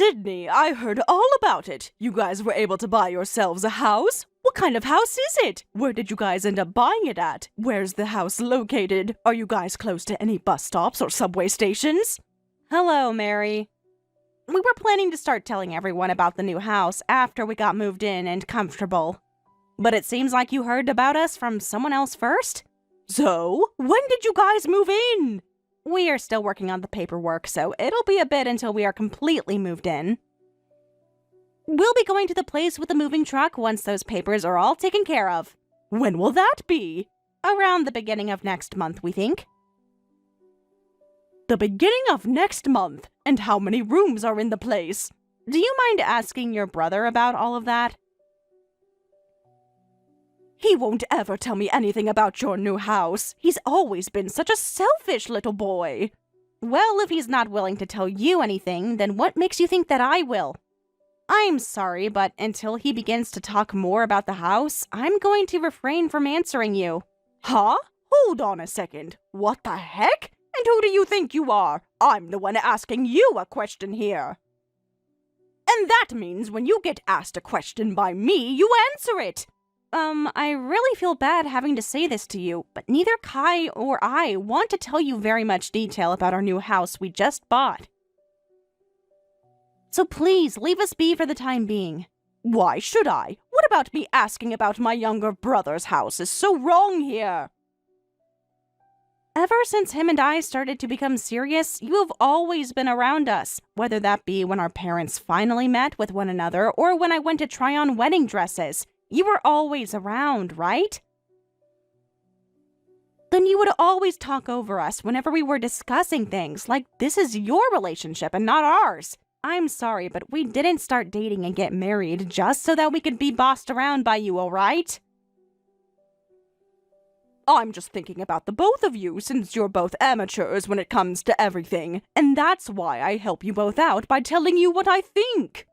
Sydney, I heard all about it. You guys were able to buy yourselves a house? What kind of house is it? Where did you guys end up buying it at? Where's the house located? Are you guys close to any bus stops or subway stations? Hello, Mary. We were planning to start telling everyone about the new house after we got moved in and comfortable. But it seems like you heard about us from someone else first? So, when did you guys move in? We are still working on the paperwork, so it'll be a bit until we are completely moved in. We'll be going to the place with the moving truck once those papers are all taken care of. When will that be? Around the beginning of next month, we think. The beginning of next month? And how many rooms are in the place? Do you mind asking your brother about all of that? He won't ever tell me anything about your new house. He's always been such a selfish little boy. Well, if he's not willing to tell you anything, then what makes you think that I will? I'm sorry, but until he begins to talk more about the house, I'm going to refrain from answering you. Huh? Hold on a second. What the heck? And who do you think you are? I'm the one asking you a question here. And that means when you get asked a question by me, you answer it. I really feel bad having to say this to you, but neither Kai or I want to tell you very much detail about our new house we just bought. So please, leave us be for the time being. Why should I? What about me asking about my younger brother's house is so wrong here? Ever since him and I started to become serious, you have always been around us, whether that be when our parents finally met with one another or when I went to try on wedding dresses. You were always around, right? Then you would always talk over us whenever we were discussing things, like this is your relationship and not ours. I'm sorry, but we didn't start dating and get married just so that we could be bossed around by you, alright? I'm just thinking about the both of you, since you're both amateurs when it comes to everything, and that's why I help you both out by telling you what I think.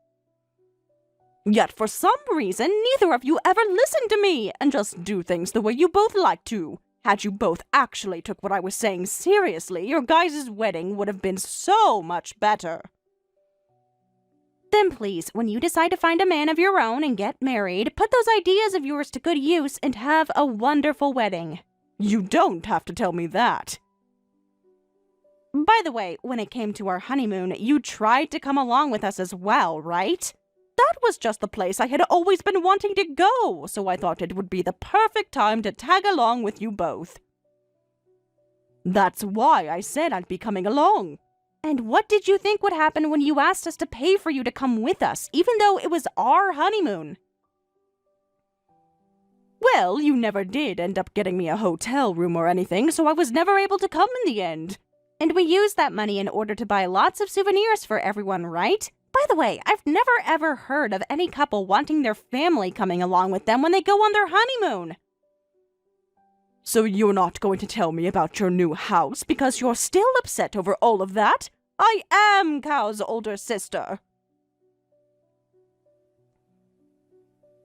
Yet for some reason, neither of you ever listen to me and just do things the way you both like to. Had you both actually took what I was saying seriously, your guys' wedding would have been so much better. Then please, when you decide to find a man of your own and get married, put those ideas of yours to good use and have a wonderful wedding. You don't have to tell me that. By the way, when it came to our honeymoon, you tried to come along with us as well, right? That was just the place I had always been wanting to go, so I thought it would be the perfect time to tag along with you both. That's why I said I'd be coming along. And what did you think would happen when you asked us to pay for you to come with us, even though it was our honeymoon? Well, you never did end up getting me a hotel room or anything, so I was never able to come in the end. And we used that money in order to buy lots of souvenirs for everyone, right? By the way, I've never ever heard of any couple wanting their family coming along with them when they go on their honeymoon. So you're not going to tell me about your new house because you're still upset over all of that? I am Cow's older sister.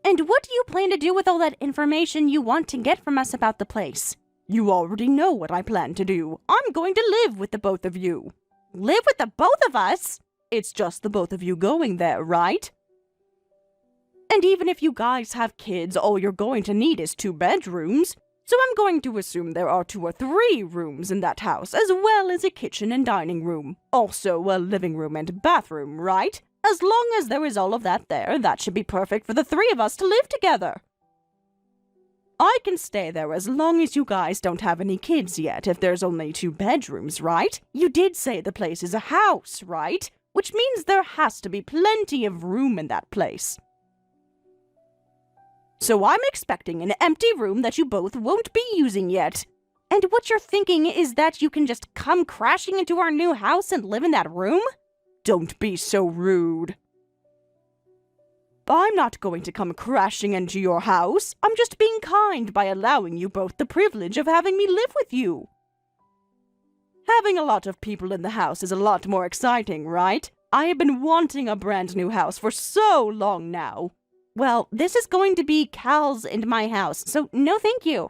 And what do you plan to do with all that information you want to get from us about the place? You already know what I plan to do. I'm going to live with the both of you. Live with the both of us? It's just the both of you going there, right? And even if you guys have kids, all you're going to need is 2 bedrooms. So I'm going to assume there are 2 or 3 rooms in that house, as well as a kitchen and dining room. Also a living room and bathroom, right? As long as there is all of that there, that should be perfect for the 3 of us to live together. I can stay there as long as you guys don't have any kids yet, if there's only 2 bedrooms, right? You did say the place is a house, right? Which means there has to be plenty of room in that place. So I'm expecting an empty room that you both won't be using yet. And what you're thinking is that you can just come crashing into our new house and live in that room? Don't be so rude. I'm not going to come crashing into your house. I'm just being kind by allowing you both the privilege of having me live with you. Having a lot of people in the house is a lot more exciting, right? I have been wanting a brand new house for so long now. Well, this is going to be Cal's and my house, so no thank you.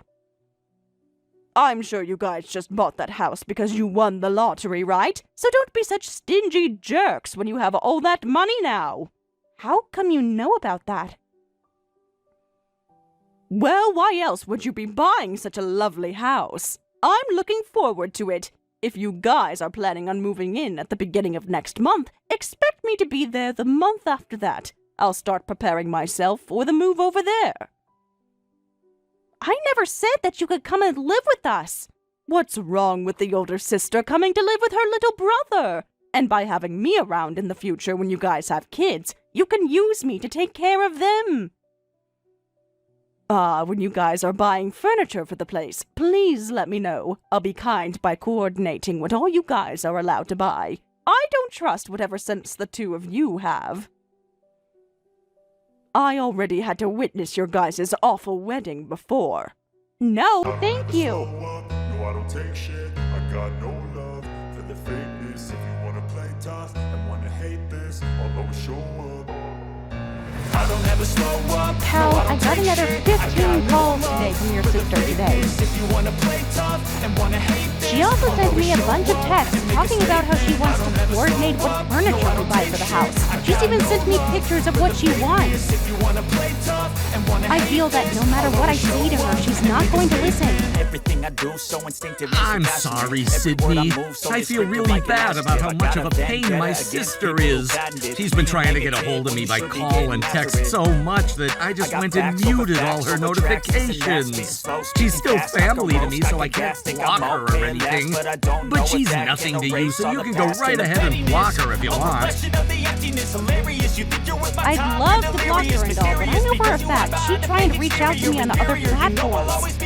I'm sure you guys just bought that house because you won the lottery, right? So don't be such stingy jerks when you have all that money now. How come you know about that? Well, why else would you be buying such a lovely house? I'm looking forward to it. If you guys are planning on moving in at the beginning of next month, expect me to be there the month after that. I'll start preparing myself for the move over there. I never said that you could come and live with us. What's wrong with the older sister coming to live with her little brother? And by having me around in the future when you guys have kids, you can use me to take care of them. When you guys are buying furniture for the place, please let me know. I'll be kind by coordinating what all you guys are allowed to buy. I don't trust whatever sense the two of you have. I already had to witness your guys' awful wedding before. No, thank you. No, I don't take shit. I got no love for the fakeness. If you wanna play tough and wanna hate this, I'll always show up. I don't ever slow up. Cal, I got another 15 calls today from your sister today. She also sent me a bunch of texts talking about how she wants to coordinate what furniture we buy for the house. She's even sent me pictures of what she wants. I feel that no matter what I say to her, she's not going to listen. I'm sorry, Sydney. I feel really bad about how much of a pain my sister is. She's been trying to get a hold of me by call and text so much that I just went and muted all her notifications. She's still family to me, so I can't block her or anything. But she's nothing to you, so you can go right ahead and block her if you want. I'd love to block her and all, but I know for a fact she'd try and reach out to me on other platforms.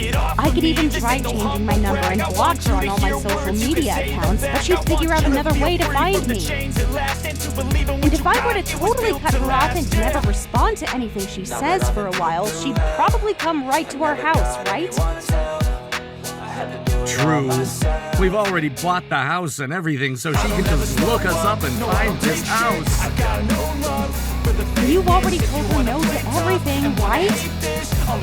I could even try changing my number and block her on all my social media accounts, but she'd figure out another way to find me. And if I were to totally cut her off and never respond to anything she says for a while, she'd probably come right to our house, right? True. We've already bought the house and everything, so she can just look us up and find this house. You already told her no to everything, right?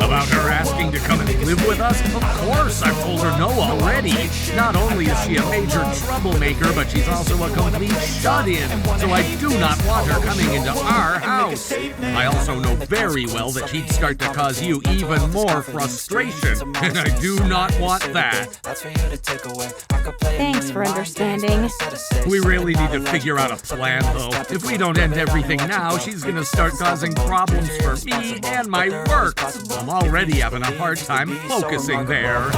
About her asking to come and live with us? Of course, I've told her no already. Not only is she a major troublemaker, but she's also a complete shut-in, so I do not want her coming into our house. I also know very well that she'd start to cause you even more frustration, and I do not want that. Thanks for understanding. We really need to figure out a plan, though. If we don't end everything now, she's gonna start causing problems for me and my work. I'm already having a hard time focusing there.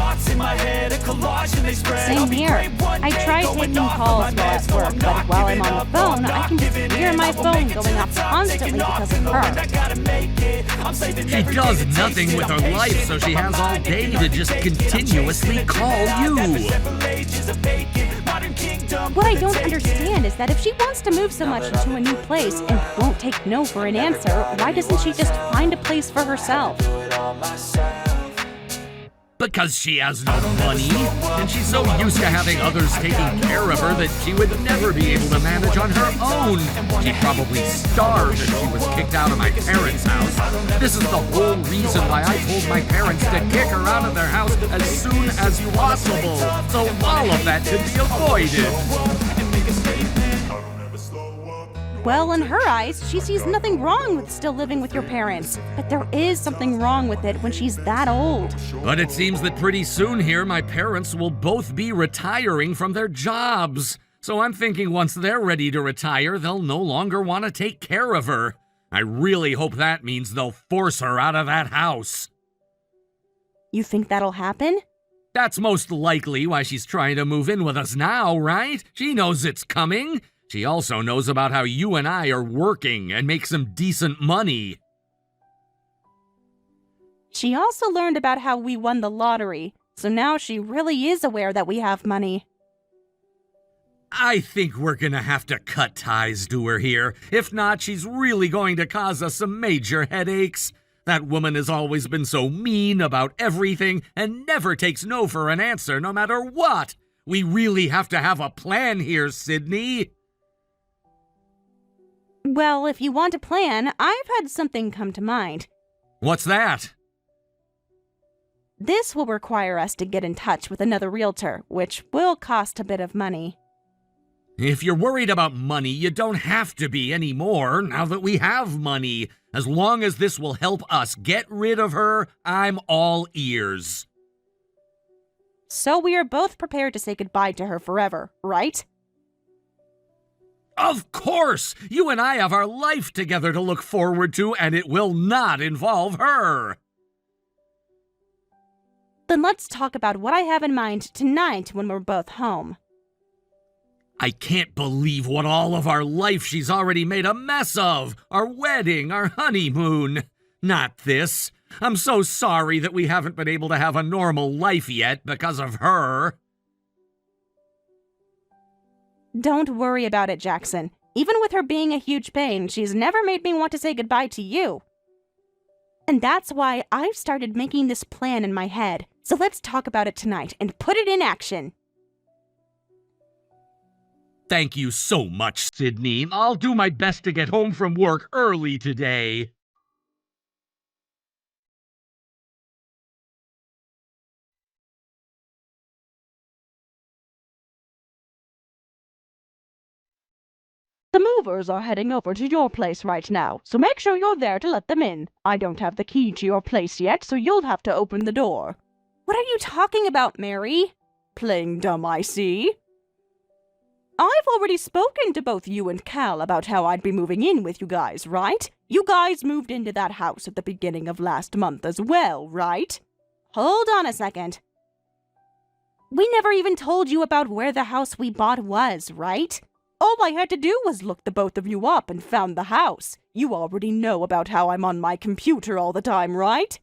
Same here. I tried taking calls while at work, but while I'm on the phone, I can just hear my phone going off constantly because of her. She does nothing with her life, so she has all day to just continuously call you. What I don't understand is that if she wants to move so much into a new place and won't take no for an answer, why doesn't she just find a place for herself? Because she has no money, and she's so used to having others taking care of her that she would never be able to manage on her own. She'd probably starve if she was kicked out of my parents' house. This is the whole reason why I told my parents to kick her out of their house as soon as possible, so all of that could be avoided. Well, in her eyes, she sees nothing wrong with still living with your parents. But there is something wrong with it when she's that old. But it seems that pretty soon here, my parents will both be retiring from their jobs. So I'm thinking once they're ready to retire, they'll no longer want to take care of her. I really hope that means they'll force her out of that house. You think that'll happen? That's most likely why she's trying to move in with us now, right? She knows it's coming. She also knows about how you and I are working and make some decent money. She also learned about how we won the lottery, so now she really is aware that we have money. I think we're gonna have to cut ties to her here. If not, she's really going to cause us some major headaches. That woman has always been so mean about everything and never takes no for an answer no matter what. We really have to have a plan here, Sydney. Well, if you want a plan, I've had something come to mind. What's that? this will require us to get in touch with another realtor, which will cost a bit of money. If you're worried about money, you don't have to be anymore now that we have money. As long as this will help us get rid of her, I'm all ears. So we are both prepared to say goodbye to her forever, right? Of course! You and I have our life together to look forward to, and it will not involve her. Then let's talk about what I have in mind tonight when we're both home. I can't believe what all of our life she's already made a mess of. Our wedding, our honeymoon. Not this. I'm so sorry that we haven't been able to have a normal life yet because of her. Don't worry about it, Jackson. Even with her being a huge pain, she's never made me want to say goodbye to you. And that's why I've started making this plan in my head. So let's talk about it tonight and put it in action. Thank you so much, Sydney. I'll do my best to get home from work early today. The movers are heading over to your place right now, so make sure you're there to let them in. I don't have the key to your place yet, so you'll have to open the door. What are you talking about, Mary? Playing dumb, I see. I've already spoken to both you and Cal about how I'd be moving in with you guys, right? You guys moved into that house at the beginning of last month as well, right? Hold on a second. We never even told you about where the house we bought was, right? All I had to do was look the both of you up and found the house. You already know about how I'm on my computer all the time, right?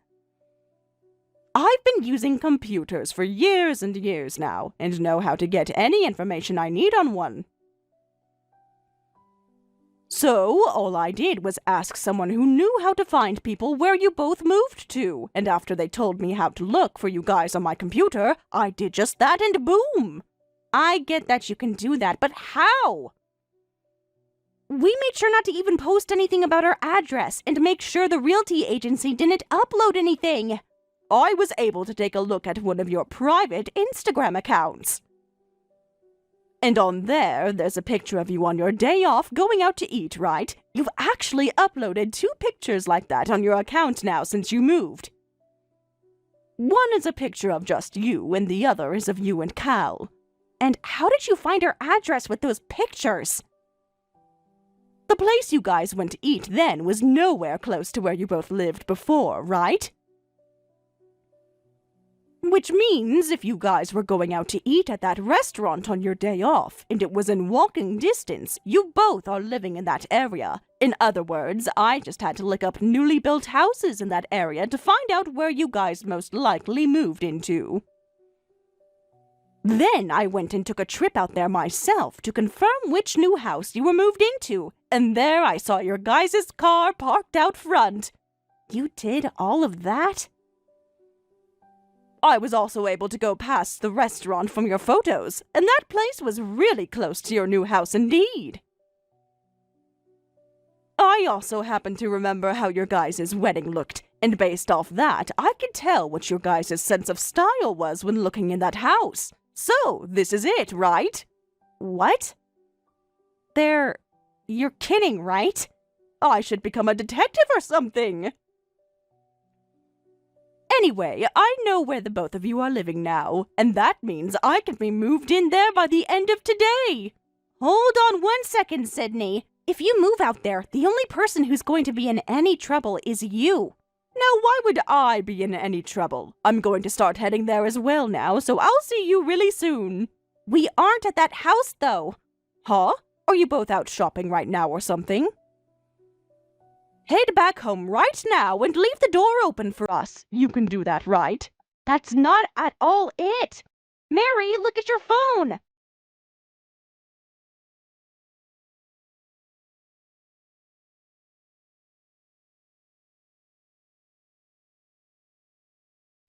I've been using computers for years and years now, and know how to get any information I need on one. So, all I did was ask someone who knew how to find people where you both moved to, and after they told me how to look for you guys on my computer, I did just that and boom! I get that you can do that, but how? We made sure not to even post anything about our address and make sure the realty agency didn't upload anything. I was able to take a look at one of your private Instagram accounts. And on there's a picture of you on your day off going out to eat, right? You've actually uploaded 2 pictures like that on your account now since you moved. One is a picture of just you, and the other is of you and Cal. And how did you find our address with those pictures? The place you guys went to eat then was nowhere close to where you both lived before, right? Which means if you guys were going out to eat at that restaurant on your day off, and it was in walking distance, you both are living in that area. In other words, I just had to look up newly built houses in that area to find out where you guys most likely moved into. Then I went and took a trip out there myself to confirm which new house you were moved into, and there I saw your guys' car parked out front. You did all of that? I was also able to go past the restaurant from your photos, and that place was really close to your new house indeed. I also happen to remember how your guys' wedding looked, and based off that, I could tell what your guys' sense of style was when looking in that house. So, this is it, right? What? You're kidding, right? I should become a detective or something. Anyway, I know where the both of you are living now, and that means I can be moved in there by the end of today. Hold on 1 second, Sydney. If you move out there, the only person who's going to be in any trouble is you. Now, why would I be in any trouble? I'm going to start heading there as well now, so I'll see you really soon. We aren't at that house, though. Huh? Are you both out shopping right now or something? Head back home right now and leave the door open for us. You can do that, right? That's not at all it. Mary, look at your phone.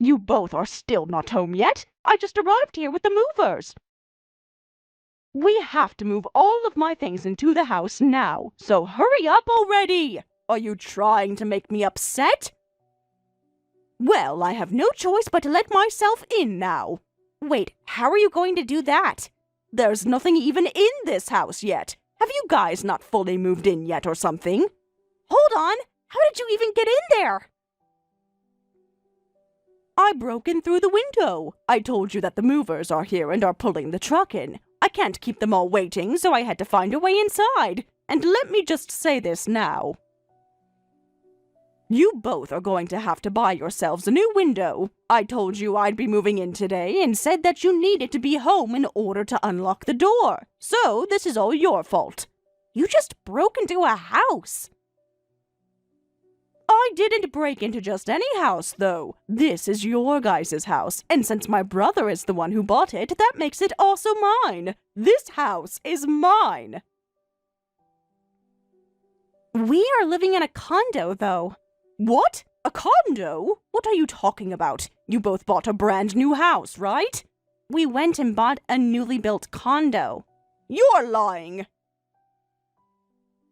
You both are still not home yet. I just arrived here with the movers. We have to move all of my things into the house now, so hurry up already! Are you trying to make me upset? Well, I have no choice but to let myself in now. Wait, how are you going to do that? There's nothing even in this house yet. Have you guys not fully moved in yet or something? Hold on! How did you even get in there? I broke in through the window. I told you that the movers are here and are pulling the truck in. I can't keep them all waiting, so I had to find a way inside. And let me just say this now. You both are going to have to buy yourselves a new window. I told you I'd be moving in today and said that you needed to be home in order to unlock the door. So this is all your fault. You just broke into a house. I didn't break into just any house, though. This is your guys' house, and since my brother is the one who bought it, that makes it also mine. This house is mine. We are living in a condo, though. What? A condo? What are you talking about? You both bought a brand new house, right? We went and bought a newly built condo. You're lying.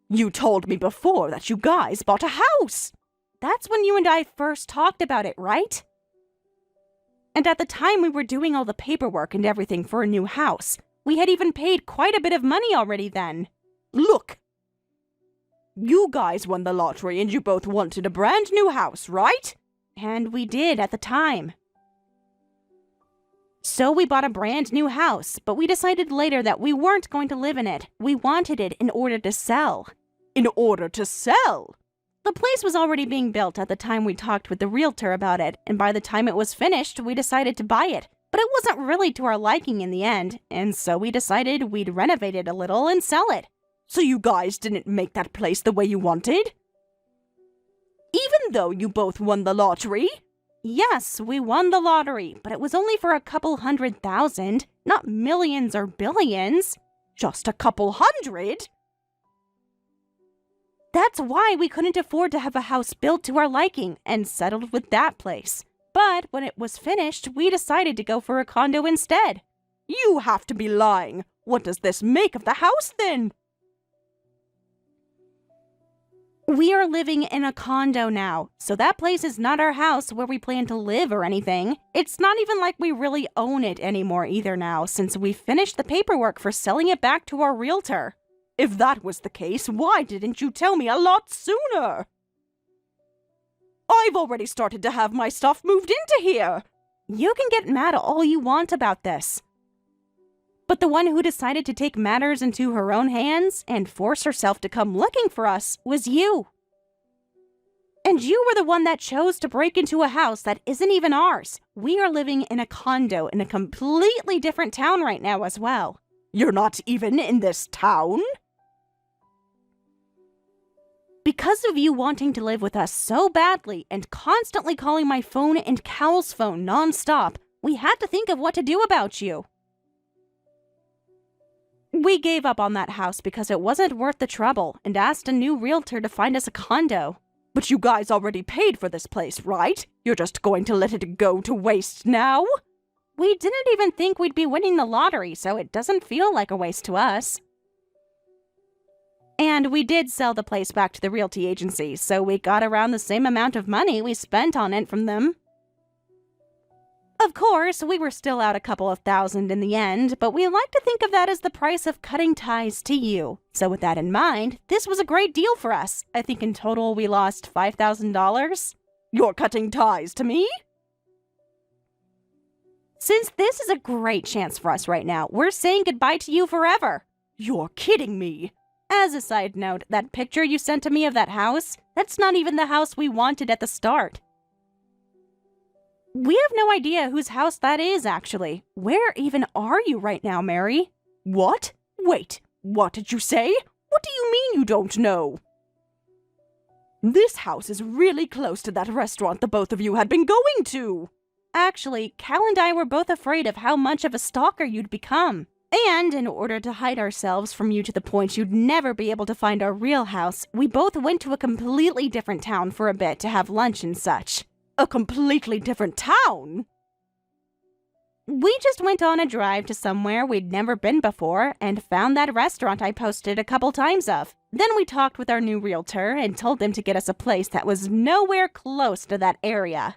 You told me before that you guys bought a house. That's when you and I first talked about it, right? And at the time we were doing all the paperwork and everything for a new house. We had even paid quite a bit of money already then. Look. You guys won the lottery and you both wanted a brand new house, right? And we did at the time. So we bought a brand new house, but we decided later that we weren't going to live in it. We wanted it in order to sell. In order to sell? The place was already being built at the time we talked with the realtor about it, and by the time it was finished, we decided to buy it. But it wasn't really to our liking in the end, and so we decided we'd renovate it a little and sell it. So you guys didn't make that place the way you wanted? Even though you both won the lottery? Yes, we won the lottery, but it was only for a couple 100,000, not millions or billions. Just a couple hundred? That's why we couldn't afford to have a house built to our liking and settled with that place. But when it was finished, we decided to go for a condo instead. You have to be lying. What does this make of the house then? We are living in a condo now, so that place is not our house where we plan to live or anything. It's not even like we really own it anymore either now, since we finished the paperwork for selling it back to our realtor. If that was the case, why didn't you tell me a lot sooner? I've already started to have my stuff moved into here. You can get mad all you want about this. But the one who decided to take matters into her own hands and force herself to come looking for us was you. And you were the one that chose to break into a house that isn't even ours. We are living in a condo in a completely different town right now as well. You're not even in this town? Because of you wanting to live with us so badly and constantly calling my phone and Cal's phone nonstop, we had to think of what to do about you. We gave up on that house because it wasn't worth the trouble and asked a new realtor to find us a condo. But you guys already paid for this place, right? You're just going to let it go to waste now? We didn't even think we'd be winning the lottery, so it doesn't feel like a waste to us. And we did sell the place back to the realty agency, so we got around the same amount of money we spent on it from them. Of course, we were still out a couple of thousand in the end, but we like to think of that as the price of cutting ties to you. So with that in mind, this was a great deal for us. I think in total we lost $5,000. You're cutting ties to me? Since this is a great chance for us right now, we're saying goodbye to you forever. You're kidding me. As a side note, that picture you sent to me of that house, that's not even the house we wanted at the start. We have no idea whose house that is, actually. Where even are you right now, Mary? What? Wait, what did you say? What do you mean you don't know? This house is really close to that restaurant the both of you had been going to. Actually, Cal and I were both afraid of how much of a stalker you'd become. And in order to hide ourselves from you to the point you'd never be able to find our real house, we both went to a completely different town for a bit to have lunch and such. A completely different town? We just went on a drive to somewhere we'd never been before and found that restaurant I posted a couple times of. Then we talked with our new realtor and told them to get us a place that was nowhere close to that area.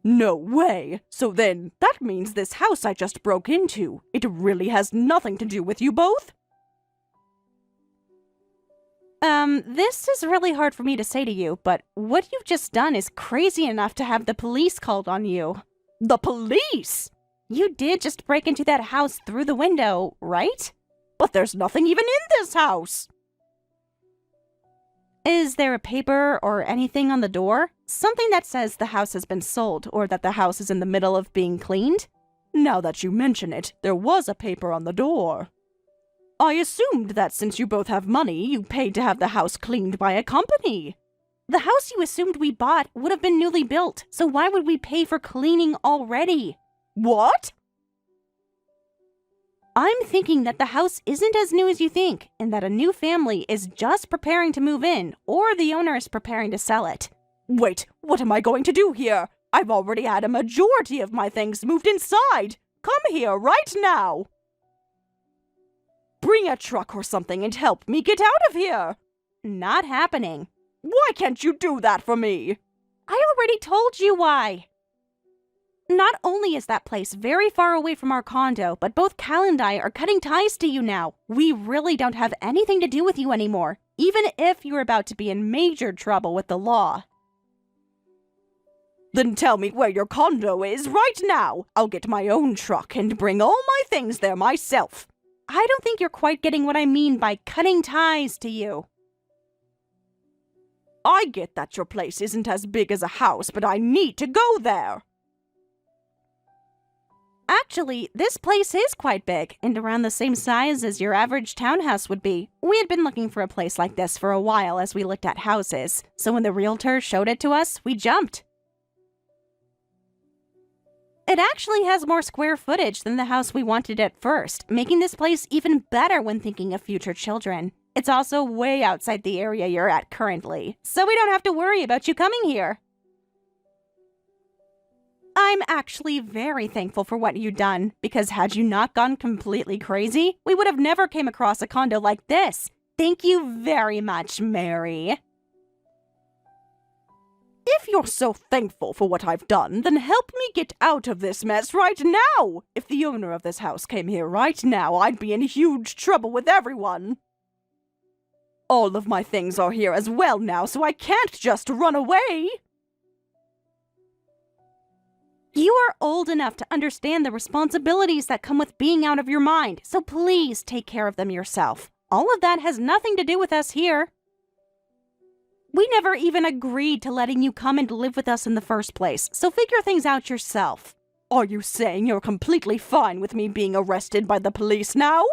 No way! So then, that means this house I just broke into, it really has nothing to do with you both? This is really hard for me to say to you, but what you've just done is crazy enough to have the police called on you. The police? You did just break into that house through the window, right? But there's nothing even in this house! Is there a paper or anything on the door? Something that says the house has been sold or that the house is in the middle of being cleaned? Now that you mention it, there was a paper on the door. I assumed that since you both have money, you paid to have the house cleaned by a company. The house you assumed we bought would have been newly built, so why would we pay for cleaning already? What? I'm thinking that the house isn't as new as you think, and that a new family is just preparing to move in, or the owner is preparing to sell it. Wait, what am I going to do here? I've already had a majority of my things moved inside. Come here right now. Bring a truck or something and help me get out of here. Not happening. Why can't you do that for me? I already told you why. Not only is that place very far away from our condo, but both Cal and I are cutting ties to you now. We really don't have anything to do with you anymore, even if you're about to be in major trouble with the law. Then tell me where your condo is right now. I'll get my own truck and bring all my things there myself. I don't think you're quite getting what I mean by cutting ties to you. I get that your place isn't as big as a house, but I need to go there. Actually, this place is quite big and around the same size as your average townhouse would be. We had been looking for a place like this for a while as we looked at houses, so when the realtor showed it to us, we jumped. It actually has more square footage than the house we wanted at first, making this place even better when thinking of future children. It's also way outside the area you're at currently, so we don't have to worry about you coming here. I'm actually very thankful for what you've done, because had you not gone completely crazy, we would have never came across a condo like this. Thank you very much, Mary. If you're so thankful for what I've done, then help me get out of this mess right now! If the owner of this house came here right now, I'd be in huge trouble with everyone. All of my things are here as well now, so I can't just run away! You are old enough to understand the responsibilities that come with being out of your mind, so please take care of them yourself. All of that has nothing to do with us here. We never even agreed to letting you come and live with us in the first place, so figure things out yourself. Are you saying you're completely fine with me being arrested by the police now?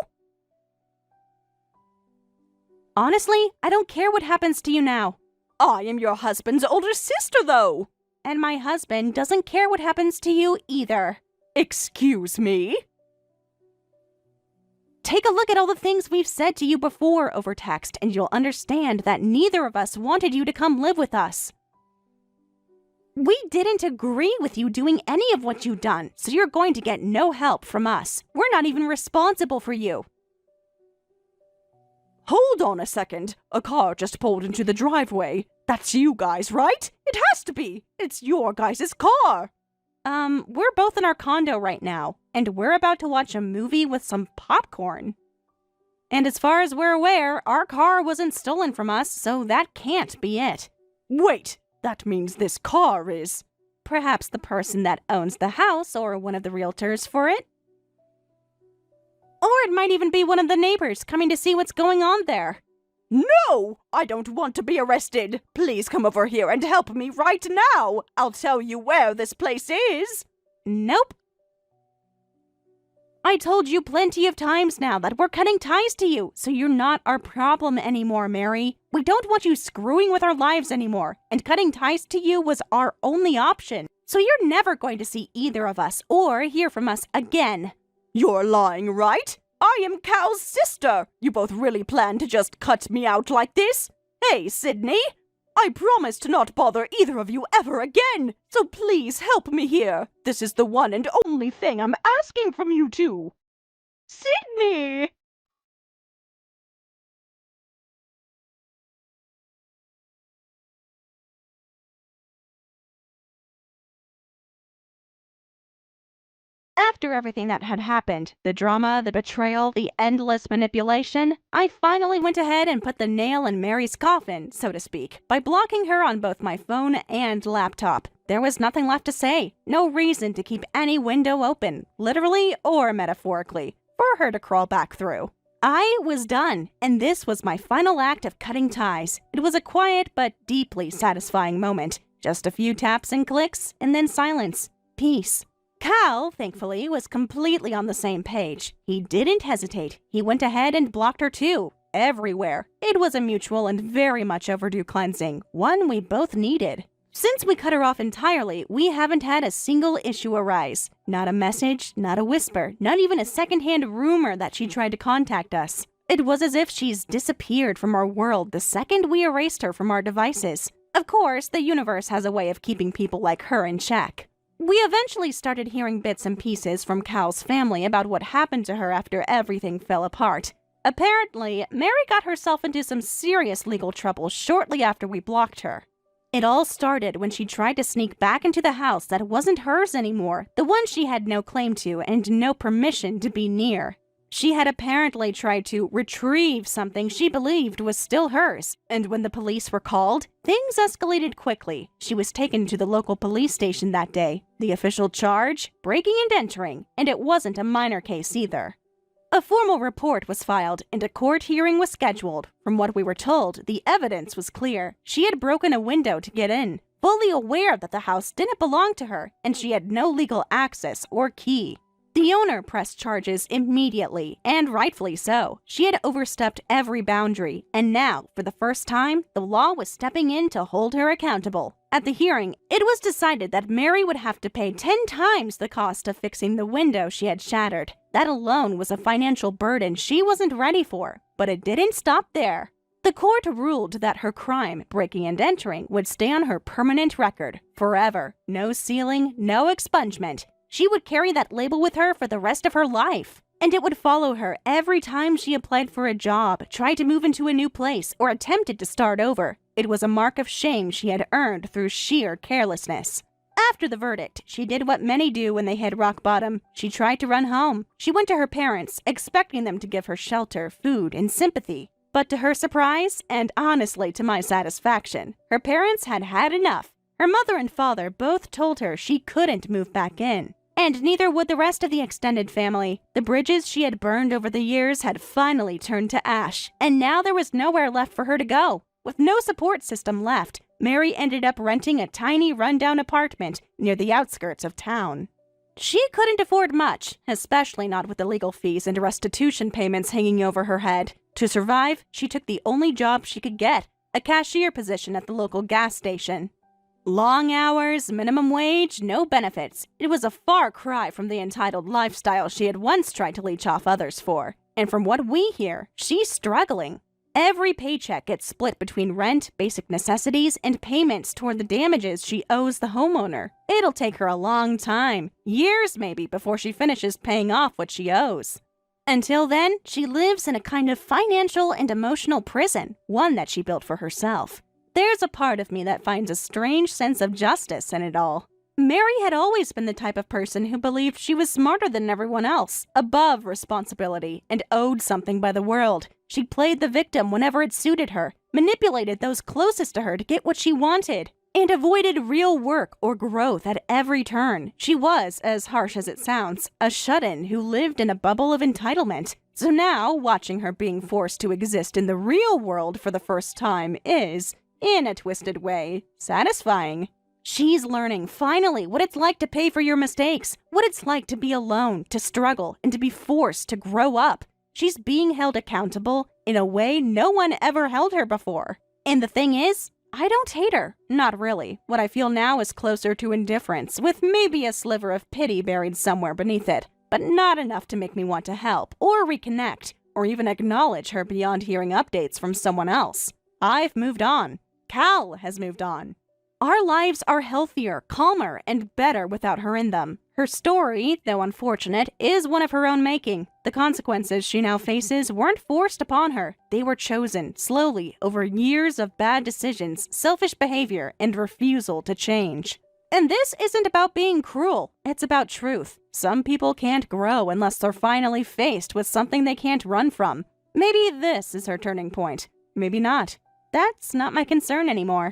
Honestly, I don't care what happens to you now. I am your husband's older sister, though. And my husband doesn't care what happens to you either. Excuse me? Take a look at all the things we've said to you before over text, and you'll understand that neither of us wanted you to come live with us. We didn't agree with you doing any of what you've done, so you're going to get no help from us. We're not even responsible for you. Hold on a second. A car just pulled into the driveway. That's you guys, right? It has to be. It's your guys' car. We're both in our condo right now, and we're about to watch a movie with some popcorn. And as far as we're aware, our car wasn't stolen from us, so that can't be it. Wait, that means this car is... Perhaps the person that owns the house or one of the realtors for it. Or it might even be one of the neighbors coming to see what's going on there. No! I don't want to be arrested. Please come over here and help me right now. I'll tell you where this place is. Nope. I told you plenty of times now that we're cutting ties to you, so you're not our problem anymore, Mary. We don't want you screwing with our lives anymore, and cutting ties to you was our only option. So you're never going to see either of us or hear from us again. You're lying, right? I am Cal's sister. You both really plan to just cut me out like this? Hey, Sydney, I promise to not bother either of you ever again. So please help me here. This is the one and only thing I'm asking from you two. Sydney! After everything that had happened, the drama, the betrayal, the endless manipulation, I finally went ahead and put the nail in Mary's coffin, so to speak, by blocking her on both my phone and laptop. There was nothing left to say, no reason to keep any window open, literally or metaphorically, for her to crawl back through. I was done, and this was my final act of cutting ties. It was a quiet but deeply satisfying moment. Just a few taps and clicks, and then silence. Peace. Cal, thankfully, was completely on the same page. He didn't hesitate. He went ahead and blocked her too. Everywhere. It was a mutual and very much overdue cleansing, one we both needed. Since we cut her off entirely, we haven't had a single issue arise. Not a message, not a whisper, not even a secondhand rumor that she tried to contact us. It was as if she's disappeared from our world the second we erased her from our devices. Of course, the universe has a way of keeping people like her in check. We eventually started hearing bits and pieces from Cal's family about what happened to her after everything fell apart. Apparently, Mary got herself into some serious legal trouble shortly after we blocked her. It all started when she tried to sneak back into the house that wasn't hers anymore, the one she had no claim to and no permission to be near. She had apparently tried to retrieve something she believed was still hers, and when the police were called, things escalated quickly. She was taken to the local police station that day. The official charge? Breaking and entering, and it wasn't a minor case either. A formal report was filed, and a court hearing was scheduled. From what we were told, the evidence was clear. She had broken a window to get in, fully aware that the house didn't belong to her, and she had no legal access or key. The owner pressed charges immediately, and rightfully so. She had overstepped every boundary, and now, for the first time, the law was stepping in to hold her accountable. At the hearing, it was decided that Mary would have to pay 10 times the cost of fixing the window she had shattered. That alone was a financial burden she wasn't ready for, but it didn't stop there. The court ruled that her crime, breaking and entering, would stay on her permanent record, forever. No sealing, no expungement. She would carry that label with her for the rest of her life. And it would follow her every time she applied for a job, tried to move into a new place, or attempted to start over. It was a mark of shame she had earned through sheer carelessness. After the verdict, she did what many do when they hit rock bottom. She tried to run home. She went to her parents, expecting them to give her shelter, food, and sympathy. But to her surprise, and honestly to my satisfaction, her parents had had enough. Her mother and father both told her she couldn't move back in. And neither would the rest of the extended family. The bridges she had burned over the years had finally turned to ash, and now there was nowhere left for her to go. With no support system left, Mary ended up renting a tiny rundown apartment near the outskirts of town. She couldn't afford much, especially not with the legal fees and restitution payments hanging over her head. To survive, she took the only job she could get, a cashier position at the local gas station. Long hours, minimum wage, no benefits. It was a far cry from the entitled lifestyle she had once tried to leech off others for. And from what we hear, she's struggling. Every paycheck gets split between rent, basic necessities, and payments toward the damages she owes the homeowner. It'll take her a long time, years maybe, before she finishes paying off what she owes. Until then, she lives in a kind of financial and emotional prison, one that she built for herself. There's a part of me that finds a strange sense of justice in it all. Mary had always been the type of person who believed she was smarter than everyone else, above responsibility, and owed something by the world. She played the victim whenever it suited her, manipulated those closest to her to get what she wanted, and avoided real work or growth at every turn. She was, as harsh as it sounds, a shut-in who lived in a bubble of entitlement. So now, watching her being forced to exist in the real world for the first time is, in a twisted way, satisfying. She's learning, finally, what it's like to pay for your mistakes, what it's like to be alone, to struggle, and to be forced to grow up. She's being held accountable in a way no one ever held her before. And the thing is, I don't hate her. Not really. What I feel now is closer to indifference, with maybe a sliver of pity buried somewhere beneath it, but not enough to make me want to help, or reconnect, or even acknowledge her beyond hearing updates from someone else. I've moved on. Cal has moved on. Our lives are healthier, calmer, and better without her in them. Her story, though unfortunate, is one of her own making. The consequences she now faces weren't forced upon her. They were chosen, slowly, over years of bad decisions, selfish behavior, and refusal to change. And this isn't about being cruel. It's about truth. Some people can't grow unless they're finally faced with something they can't run from. Maybe this is her turning point. Maybe not. That's not my concern anymore.